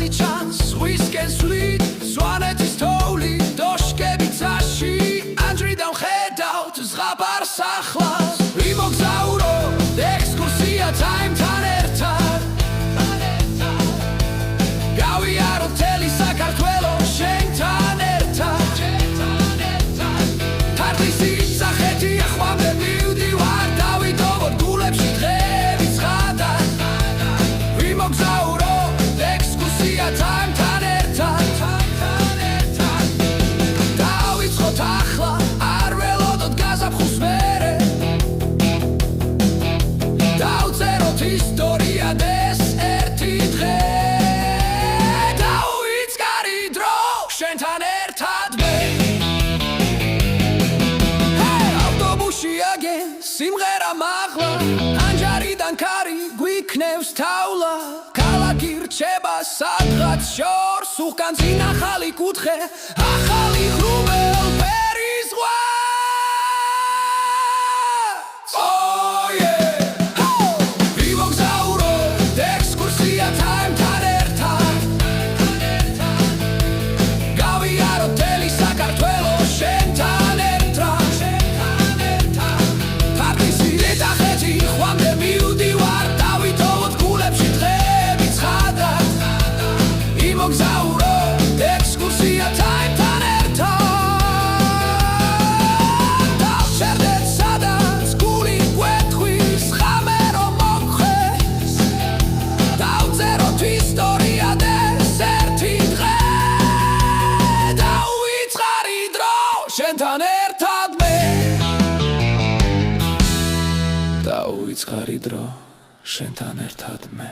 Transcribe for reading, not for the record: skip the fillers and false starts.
ხაზი ჩანს ზღვისკენ სვლით სვანეთის თოვლი დოშკები წაში ანჯრიდან ხედავთ ზღაპარს ახლავს ვიმოგზაუროთ ექსკურსია ტაიმთან ერთად გავიაროთ მთელი საქართველო შენთან ერთად თარგლისი სახეთი ახვამდე მივდივარ დავიტოვოთ გულებში დღეები ცხადად ვიმოგზაუროთ ექსკურსია ტაიმთან ერთად დავიწყოთ ახლა არ ველოდოთ გაზაფხულს მერე დავწეროთ ისტორია ეს ერთი დღე დავიწყარი დრო შენთან ერთად მე ავტობუსში აგენ სიმღერა მაღლა ანჯარიდან ქარი გვიქნევს თავლა ქალაქი რჩება სადღაც შორს უხკან წინ ახალი კუთხე ახალი ღრუბელფერი ზღვა ვიმოგზაუროთ ექსკურსია ტაიმთან ერთად გავიაროთ მთელი საქართველო შენთან ერთად თარგლისი ეტახეთი ხვამდე მივდივარ დავიტოვოთ გულებში დღეები ცხადად ვიმოგზაუროთ ექსკურსია ტაიმთან ერთად დავჩერდეთ სადაც გული გვეთქვის ხამე რომ მოგხვეს დავწეროთ ისტორია ეს ერთი დღე დავიწყარი დრო შენთან ერთად მე დავიწყარი დრო შენთან ერთად მე